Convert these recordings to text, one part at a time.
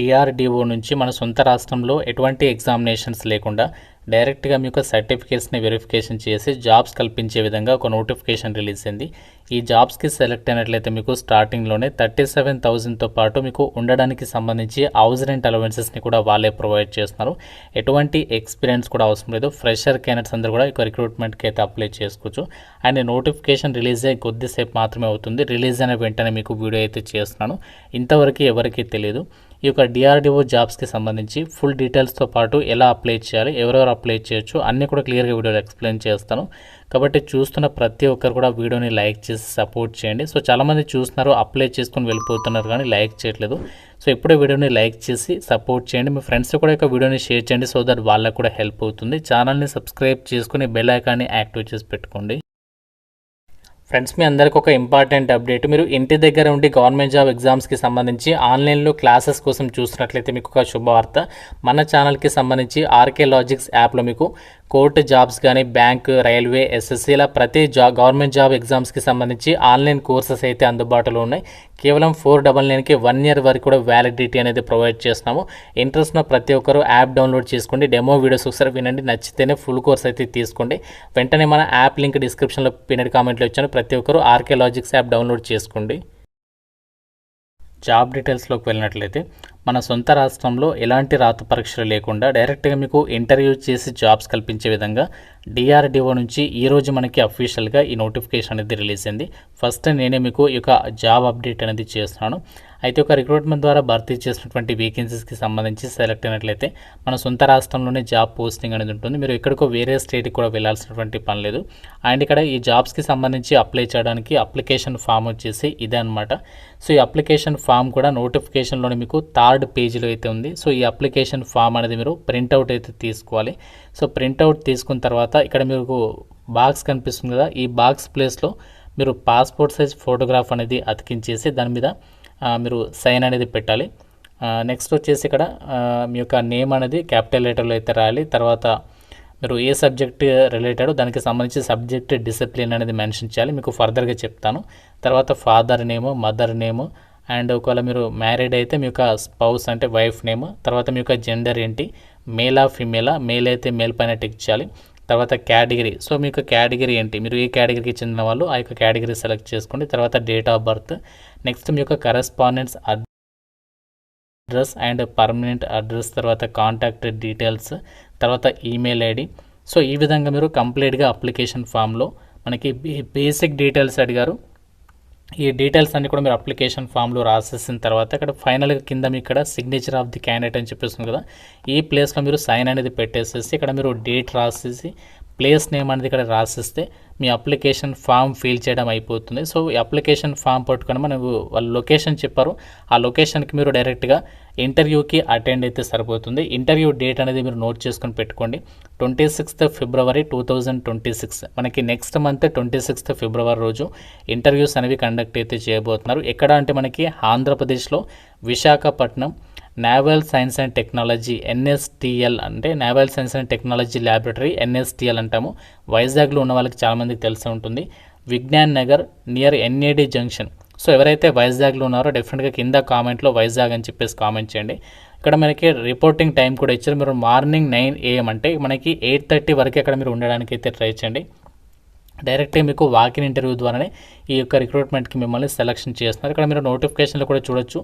DRDO నుంచి మన సొంత రాష్ట్రంలో ఎటువంటి ఎగ్జామినేషన్స్ లేకుండా డైరెక్ట్గా మీకు సర్టిఫికేట్స్ని వెరిఫికేషన్ చేసి జాబ్స్ కల్పించే విధంగా ఒక నోటిఫికేషన్ రిలీజ్ అయింది. ఈ జాబ్స్కి సెలెక్ట్ అయినట్లయితే మీకు స్టార్టింగ్లోనే 37,000తో పాటు మీకు ఉండడానికి సంబంధించి హౌస్ రెంట్ అలవెన్సెస్ని కూడా వాళ్ళే ప్రొవైడ్ చేస్తున్నారు. ఎటువంటి ఎక్స్పీరియన్స్ కూడా అవసరం లేదు. ఫ్రెషర్ క్యాండిడేట్స్ అందరూ కూడా ఇక రిక్రూట్మెంట్కి అయితే అప్లై చేసుకోవచ్చు. అండ్ నోటిఫికేషన్ రిలీజ్ అయ్యి కొద్దిసేపు మాత్రమే అవుతుంది. రిలీజ్ అయిన వెంటనే మీకు వీడియో అయితే చేస్తున్నాను. ఇంతవరకు ఎవరికీ తెలియదు. ఈ యొక్క డిఆర్డిఓ జాబ్స్కి సంబంధించి ఫుల్ డీటెయిల్స్తో పాటు ఎలా అప్లై చేయాలి, ఎవరెవరు అప్లై చేయొచ్చు అన్నీ కూడా క్లియర్గా వీడియోలో ఎక్స్ప్లెయిన్ చేస్తాను. కాబట్టి చూస్తున్న ప్రతి ఒక్కరు కూడా వీడియోని లైక్ చేసి సపోర్ట్ చేయండి. సో చాలామంది చూస్తున్నారు, అప్లై చేసుకొని వెళ్ళిపోతున్నారు కానీ లైక్ చేయట్లేదు. సో ఇప్పుడే వీడియోని లైక్ చేసి సపోర్ట్ చేయండి. మీ ఫ్రెండ్స్ కూడా ఒక వీడియోని షేర్ చేయండి, సో దట్ వాళ్ళకు కూడా హెల్ప్ అవుతుంది. ఛానల్ని సబ్స్క్రైబ్ చేసుకుని బెల్ ఐకాన్ని యాక్టివ్ చేసి పెట్టుకోండి. ఫ్రెండ్స్, మీ అందరికీ ఒక ఇంపార్టెంట్ అప్డేట్. మీరు ఇంటి దగ్గర ఉండి గవర్నమెంట్ జాబ్ ఎగ్జామ్స్కి సంబంధించి ఆన్లైన్లో క్లాసెస్ కోసం చూస్తున్నట్లయితే మీకు ఒక శుభవార్త. మన ఛానల్కి సంబంధించి ఆర్కే లాజిక్స్ యాప్లో మీకు కోర్టు జాబ్స్ కానీ, బ్యాంక్, రైల్వే, ఎస్ఎస్సీ ఇలా ప్రతి గవర్నమెంట్ జాబ్ ఎగ్జామ్స్కి సంబంధించి ఆన్లైన్ కోర్సెస్ అయితే అందుబాటులో ఉన్నాయి. కేవలం 499కి 1 year వరకు కూడా వ్యాలిడిటీ అనేది ప్రొవైడ్ చేస్తున్నాము. ఇంట్రెస్ట్ ఉన్న ప్రతి ఒక్కరు యాప్ డౌన్లోడ్ చేసుకోండి. డెమో వీడియోస్ ఒకసారి వినండి, నచ్చితేనే ఫుల్ కోర్స్ అయితే తీసుకోండి. వెంటనే మన యాప్ లింక్ డిస్క్రిప్షన్లో పిన్నెడ్ కామెంట్లో ఇచ్చాను. ప్రతి ఒక్కరు ఆర్కే లాజిక్స్ యాప్ డౌన్లోడ్ చేసుకోండి. జాబ్ డీటెయిల్స్లోకి వెళ్ళినట్లయితే మన సొంత రాష్ట్రంలో ఎలాంటి రాత పరీక్షలు లేకుండా డైరెక్ట్గా మీకు ఇంటర్వ్యూ చేసి జాబ్స్ కల్పించే విధంగా డిఆర్డిఓ నుంచి ఈరోజు మనకి అఫీషియల్గా ఈ నోటిఫికేషన్ అనేది రిలీజ్ అయింది. ఫస్ట్ నేనే మీకు ఈ యొక్క జాబ్ అప్డేట్ అనేది చేస్తున్నాను. అయితే ఒక రిక్రూట్మెంట్ ద్వారా భర్తీ చేసినటువంటి వేకెన్సీస్కి సంబంధించి సెలెక్ట్ అయినట్లయితే మన సొంత రాష్ట్రంలోనే జాబ్ పోస్టింగ్ అనేది ఉంటుంది. మీరు ఎక్కడికో వేరే స్టేట్కి కూడా వెళ్ళాల్సినటువంటి పని లేదు. అండ్ ఇక్కడ ఈ జాబ్స్కి సంబంధించి అప్లై చేయడానికి అప్లికేషన్ ఫామ్ వచ్చేసి ఇదే అనమాట. సో ఈ అప్లికేషన్ ఫామ్ కూడా నోటిఫికేషన్లోనే మీకు 3rd పేజీలో అయితే ఉంది. సో ఈ అప్లికేషన్ ఫామ్ అనేది మీరు ప్రింట్అవుట్ అయితే తీసుకోవాలి. సో ప్రింట్అవుట్ తీసుకున్న తర్వాత ఇక్కడ మీకు బాక్స్ కనిపిస్తుంది కదా, ఈ బాక్స్ ప్లేస్లో మీరు పాస్పోర్ట్ సైజ్ ఫోటోగ్రాఫ్ అనేది అతికించేసి దాని మీద మీరు సైన్ అనేది పెట్టాలి. నెక్స్ట్ వచ్చేసి ఇక్కడ మీ యొక్క నేమ్ అనేది క్యాపిటల్ లెటర్లో అయితే రాయాలి. తర్వాత మీరు ఏ సబ్జెక్ట్ రిలేటెడ్ దానికి సంబంధించి సబ్జెక్ట్ డిసిప్లిన్ అనేది మెన్షన్ చేయాలి. మీకు ఫర్దర్గా చెప్తాను. తర్వాత father name, mother name, and ఒకవేళ మీరు మ్యారీడ్ అయితే మీ యొక్క స్పౌస్ అంటే వైఫ్ నేమ్, తర్వాత మీ యొక్క జెండర్ ఏంటి, మేలా ఫిమేలా, మేల్ అయితే మేల్ పైన టిక్ చేయాలి. తర్వాత కేటగిరీ, సో మీ యొక్క కేటగిరీ ఏంటి, మీరు ఏ కేటగిరీకి చెందిన వాళ్ళు ఆ యొక్క కేటగిరీ సెలెక్ట్ చేసుకోండి. తర్వాత డేట్ ఆఫ్ బర్త్, నెక్స్ట్ మీ యొక్క correspondence address and permanent address, తర్వాత కాంటాక్ట్ డీటెయిల్స్, తర్వాత ఈమెయిల్ ఐడి. సో ఈ విధంగా మీరు కంప్లీట్గా అప్లికేషన్ ఫామ్లో మనకి బేసిక్ డీటెయిల్స్ అడిగారు. ఈ డీటెయిల్స్ అన్ని కూడా మీరు అప్లికేషన్ ఫామ్లో రాసేసిన తర్వాత ఇక్కడ ఫైనల్గా కింద మీ ఇక్కడ సిగ్నేచర్ ఆఫ్ ది క్యాండిడేట్ అని చెప్పేస్తుంది కదా, ఈ ప్లేస్లో మీరు సైన్ అనేది పెట్టేసేసి ఇక్కడ మీరు డేట్ రాసేసి ప్లేస్ నేమ్ అనేది ఇక్కడ రాసిస్తే మీ అప్లికేషన్ ఫామ్ ఫిల్ చేయడం అయిపోతుంది. సో ఈ అప్లికేషన్ ఫామ్ పట్టుకొని మనకు వాళ్ళు లొకేషన్ చెప్పారు, ఆ లొకేషన్కి మీరు డైరెక్ట్గా ఇంటర్వ్యూకి అటెండ్ అయితే సరిపోతుంది. ఇంటర్వ్యూ డేట్ అనేది మీరు నోట్ చేసుకొని పెట్టుకోండి. 26th February 2026 మనకి నెక్స్ట్ మంత్ 26th February రోజు ఇంటర్వ్యూస్ అనేవి కండక్ట్ అయితే చేయబోతున్నారు. ఎక్కడ అంటే మనకి ఆంధ్రప్రదేశ్లో Visakhapatnam naval science and technology NSTL అంటే naval science and technology laboratory NSTL అంటాము. వైజాగ్లో ఉన్న వాళ్ళకి చాలామందికి తెలిసి ఉంటుంది. Vignan Nagar near NAD junction. So ఎవరైతే వైజాగ్లో ఉన్నారో డెఫినెట్గా కింద కామెంట్లో వైజాగ్ అని చెప్పేసి కామెంట్ చేయండి. ఇక్కడ మనకి రిపోర్టింగ్ టైం కూడా ఇచ్చారు. మీరు మార్నింగ్ 9 AM అంటే మనకి 8:30 వరకు అక్కడ మీరు ఉండడానికి అయితే ట్రై చేయండి. డైరెక్ట్గా మీకు వాకిన్ ఇంటర్వ్యూ ద్వారానే ఈ యొక్క రిక్రూట్మెంట్కి మిమ్మల్ని సెలెక్షన్ చేస్తున్నారు. ఇక్కడ మీరు నోటిఫికేషన్లో కూడా చూడొచ్చు.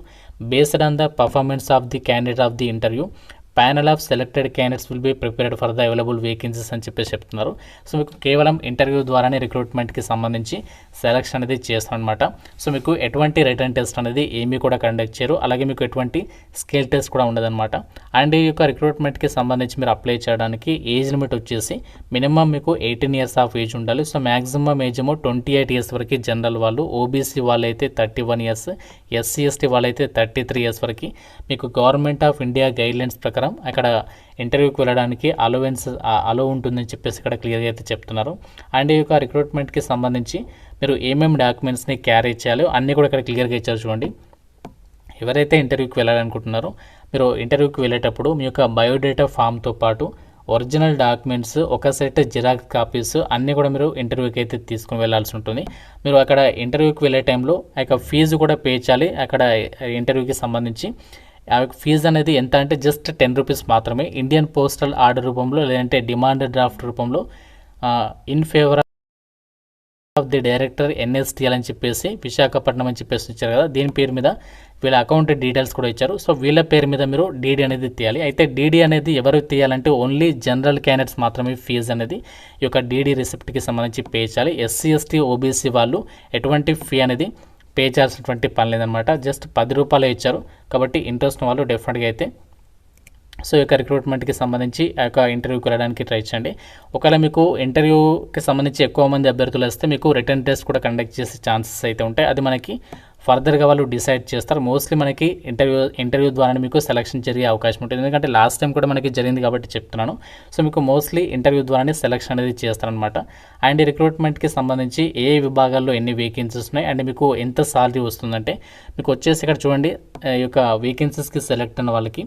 Based on the performance of the candidate of the interview panel of selected candidates will be prepared for the available vacancies అని చెప్పేసి చెప్తున్నారు. సో మీకు కేవలం ఇంటర్వ్యూ ద్వారానే రిక్రూట్మెంట్కి సంబంధించి సెలెక్షన్ అనేది చేస్తాం అనమాట. సో మీకు ఎటువంటి రిటర్న్ టెస్ట్ అనేది ఏమీ కూడా కండక్ట్ చేయరు, అలాగే మీకు ఎటువంటి స్కేల్ టెస్ట్ కూడా ఉండదన్నమాట. అండ్ ఈ యొక్క రిక్రూట్మెంట్కి సంబంధించి మీరు అప్లై చేయడానికి ఏజ్ లిమిట్ వచ్చేసి మినిమం మీకు 18 years ఆఫ్ ఏజ్ ఉండాలి. సో మ్యాక్సిమం ఏజ్ ఏమో 28 years వరకు జనరల్ వాళ్ళు, OBC వాళ్ళైతే 31 years, SC ST వాళ్ళైతే 33 years వరకు మీకు గవర్నమెంట్ ఆఫ్ ఇండియా గైడ్లైన్స్ ప్రకారం అక్కడ ఇంటర్వ్యూకి వెళ్ళడానికి అలో ఉంటుందని చెప్పేసి ఇక్కడ క్లియర్గా అయితే చెప్తున్నారు. అండ్ ఈ యొక్క రిక్రూట్మెంట్కి సంబంధించి మీరు ఏమేమి డాక్యుమెంట్స్ని క్యారీ చేయాలో అన్నీ కూడా ఇక్కడ క్లియర్గా ఇచ్చారు చూడండి. ఎవరైతే ఇంటర్వ్యూకి వెళ్ళాలనుకుంటున్నారో మీరు ఇంటర్వ్యూకి వెళ్ళేటప్పుడు మీ యొక్క బయోడేటా ఫామ్తో పాటు ఒరిజినల్ డాక్యుమెంట్స్, ఒక సెట్ జిరాక్స్ కాపీస్ అన్నీ కూడా మీరు ఇంటర్వ్యూకి అయితే తీసుకుని వెళ్ళాల్సి ఉంటుంది. మీరు అక్కడ ఇంటర్వ్యూకి వెళ్ళే టైంలో ఆ యొక్క ఫీజు కూడా పే చేయాలి. అక్కడ ఇంటర్వ్యూకి సంబంధించి ఆ ఫీజు అనేది ఎంత అంటే జస్ట్ 10 రూపీస్ మాత్రమే. ఇండియన్ పోస్టల్ ఆర్డర్ రూపంలో లేదంటే డిమాండ్ డ్రాఫ్ట్ రూపంలో in favour of the director NSTL అని చెప్పేసి విశాఖపట్నం అని చెప్పేసి ఇచ్చారు కదా, దీని పేరు మీద వీళ్ళ అకౌంట్ డీటెయిల్స్ కూడా ఇచ్చారు. సో వీళ్ళ పేరు మీద మీరు డీడీ అనేది తీయాలి. అయితే డీడీ అనేది ఎవరు తీయాలంటే ఓన్లీ జనరల్ క్యాండిడేట్స్ మాత్రమే ఫీజు అనేది ఈ యొక్క డీడీ రిసిప్ట్కి సంబంధించి పే చేయాలి. SC ST OBC వాళ్ళు ఎటువంటి ఫీ అనేది పే చేయాల్సినటువంటి పని లేదనమాట. జస్ట్ 10 రూపాయలే ఇచ్చారు. కాబట్టి ఇంట్రెస్ట్ వాళ్ళు డెఫినెట్గా అయితే సో ఈ యొక్క రిక్రూట్మెంట్కి సంబంధించి ఆ యొక్క ఇంటర్వ్యూకి వెళ్ళడానికి ట్రై చేయండి. ఒకవేళ మీకు ఇంటర్వ్యూకి సంబంధించి ఎక్కువ మంది అభ్యర్థులు వస్తే మీకు రిటర్న్ టెస్ట్ కూడా కండక్ట్ చేసే ఛాన్సెస్ అయితే ఉంటాయి. అది మనకి ఫర్దర్గా వాళ్ళు డిసైడ్ చేస్తారు. మోస్ట్లీ మనకి ఇంటర్వ్యూ ద్వారా మీకు సెలక్షన్ జరిగే అవకాశం ఉంటుంది. ఎందుకంటే లాస్ట్ టైం కూడా మనకి జరిగింది కాబట్టి చెప్తున్నాను. సో మీకు మోస్ట్లీ ఇంటర్వ్యూ ద్వారానే సెలక్షన్ అనేది చేస్తారనమాట. అండ్ రిక్రూట్మెంట్కి సంబంధించి ఏ విభాగాల్లో ఎన్ని వేకెన్సీస్ ఉన్నాయి అండ్ మీకు ఎంత సాలరీ వస్తుందంటే మీకు వచ్చేసి ఇక్కడ చూడండి, ఈ యొక్క వేకెన్సీస్కి సెలెక్ట్ అయిన వాళ్ళకి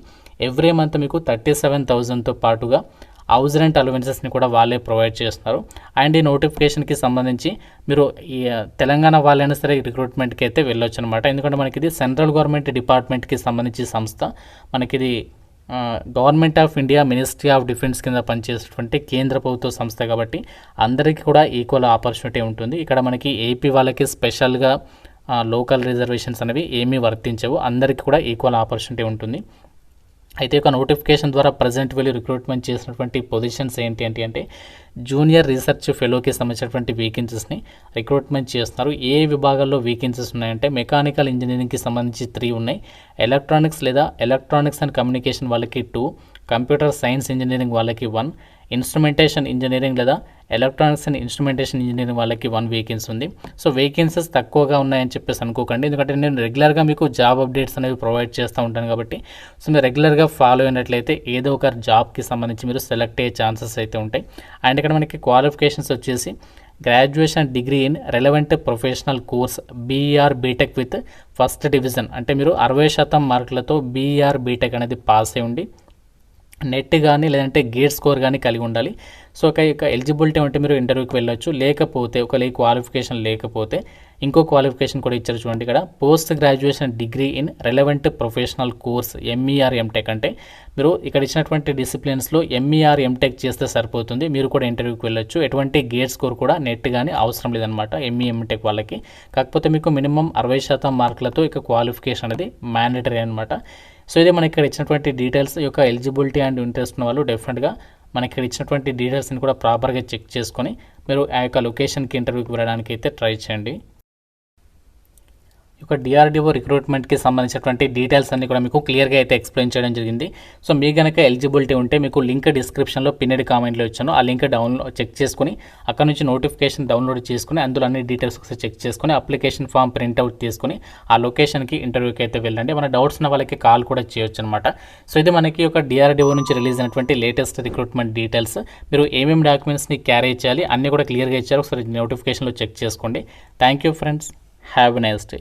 ఎవ్రీ మంత్ మీకు 37,000తో పాటుగా హౌస్ రెంట్ అలవెన్సెస్ని కూడా వాళ్ళే ప్రొవైడ్ చేస్తున్నారు. అండ్ ఈ నోటిఫికేషన్కి సంబంధించి మీరు ఈ తెలంగాణ వాళ్ళైనా సరే రిక్రూట్మెంట్కి అయితే వెళ్ళొచ్చు అనమాట. ఎందుకంటే మనకి ఇది సెంట్రల్ గవర్నమెంట్ డిపార్ట్మెంట్కి సంబంధించి సంస్థ. మనకిది government of India ministry of defence కింద పనిచేసేటువంటి కేంద్ర ప్రభుత్వ సంస్థ కాబట్టి అందరికీ కూడా ఈక్వల్ ఆపర్చునిటీ ఉంటుంది. ఇక్కడ మనకి ఏపీ వాళ్ళకి స్పెషల్గా లోకల్ రిజర్వేషన్స్ అనేవి ఏమీ వర్తించవు. అందరికీ కూడా ఈక్వల్ ఆపర్చునిటీ ఉంటుంది. అయితే ఒక నోటిఫికేషన్ ద్వారా ప్రజెంట్ వెళ్ళి రిక్రూట్మెంట్ చేసినటువంటి పొజిషన్స్ ఏంటి అంటే జూనియర్ రీసెర్చ్ ఫెలోకి సంబంధించినటువంటి వేకెన్సీస్ని రిక్రూట్మెంట్ చేస్తున్నారు. ఏ విభాగాల్లో వేకెన్సీస్ ఉన్నాయంటే మెకానికల్ ఇంజనీరింగ్కి సంబంధించి 3 ఉన్నాయి, ఎలక్ట్రానిక్స్ లేదా ఎలక్ట్రానిక్స్ అండ్ కమ్యూనికేషన్ వాళ్ళకి 2, కంప్యూటర్ సైన్స్ ఇంజనీరింగ్ వాళ్ళకి 1, ఇన్స్ట్రుమెంటేషన్ ఇంజనీరింగ్ లేదా ఎలక్ట్రానిక్స్ అండ్ ఇన్స్ట్రుమెంటేషన్ ఇంజనీరింగ్ వాళ్ళకి 1 వేకెన్సీ ఉంది. సో వేకెన్సీస్ తక్కువగా ఉన్నాయని చెప్పేసి అనుకోకండి. ఎందుకంటే నేను రెగ్యులర్గా మీకు జాబ్ అప్డేట్స్ అనేవి ప్రొవైడ్ చేస్తూ ఉంటాను కాబట్టి సో మీరు రెగ్యులర్గా ఫాలో అయినట్లయితే ఏదో ఒక జాబ్కి సంబంధించి మీరు సెలెక్ట్ అయ్యే ఛాన్సెస్ అయితే ఉంటాయి. అండ్ ఇక్కడ మనకి క్వాలిఫికేషన్స్ వచ్చేసి graduation degree in relevant professional course BER BTech with first division. అంటే మీరు 60% మార్కులతో BER BTech అనేది పాస్ అయి ఉండి నెట్ కానీ లేదంటే గేట్ స్కోర్ కానీ కలిగి ఉండాలి. సో ఇక ఎలిజిబిలిటీ ఉంటే మీరు ఇంటర్వ్యూకి వెళ్ళొచ్చు. లేకపోతే ఒకవేళ ఈ క్వాలిఫికేషన్ లేకపోతే ఇంకో క్వాలిఫికేషన్ కూడా ఇచ్చారు చూడండి ఇక్కడ, post graduation degree in relevant professional course MER MTech. అంటే మీరు ఇక్కడ ఇచ్చినటువంటి డిసిప్లిన్స్లో MER MTech చేస్తే సరిపోతుంది. మీరు కూడా ఇంటర్వ్యూకి వెళ్ళొచ్చు. ఎటువంటి గేట్ స్కోర్ కూడా నెట్ కానీ అవసరం లేదనమాట MER MTech వాళ్ళకి. కాకపోతే మీకు మినిమం 60% మార్కులతో ఇక క్వాలిఫికేషన్ అనేది మ్యాండేటరీ అనమాట. సో ఇది మనకి ఇక్కడ ఇచ్చినటువంటి డీటెయిల్స్. ఈ యొక్క ఎలిజిబిలిటీ అండ్ ఇంట్రెస్ట్ ఉన్న వాళ్ళు డెఫినెట్గా మనకి ఇక్కడ ఇచ్చినటువంటి డీటెయిల్స్ని కూడా ప్రాపర్గా చెక్ చేసుకొని మీరు ఆ యొక్క లొకేషన్కి ఇంటర్వ్యూకి వెళ్ళడానికి అయితే ట్రై చేయండి. ఈ యొక్క DRDO రిక్రూట్మెంట్కి సంబంధించినటువంటి డీటెయిల్స్ అన్ని కూడా మీకు క్లియర్గా అయితే ఎక్స్ప్లెయిన్ చేయడం జరిగింది. సో మీ కనుక ఎలిజిబిలిటీ ఉంటే మీకు లింక్ డిస్క్రిప్షన్లో పిన్నెడ్ కామెంట్లో ఇచ్చాను. ఆ లింక్ చెక్ చేసుకుని అక్కడ నుంచి నోటిఫికేషన్ డౌన్లోడ్ చేసుకుని అందులో అన్ని డీటెయిల్స్ ఒకసారి చెక్ చేసుకుని అప్లికేషన్ ఫామ్ ప్రింట్అవుట్ తీసుకుని ఆ లొకేషన్కి ఇంటర్వ్యూకి అయితే వెళ్ళండి. మన డౌట్స్ ఉన్న వాళ్ళకి కాల్ కూడా చేయొచ్చు అనమాట. సో ఇది మనకి ఒక DRDO నుంచి రిలీజ్ అయినటువంటి లేటెస్ట్ రిక్రూట్మెంట్ డీటెయిల్స్. మీరు ఏమేమి డాక్యుమెంట్స్ని క్యారీ చేయాలి అన్నీ కూడా క్లియర్గా ఇచ్చారు. ఒకసారి నోటిఫికేషన్లో చెక్ చేసుకోండి. Thank you friends, have a nice day.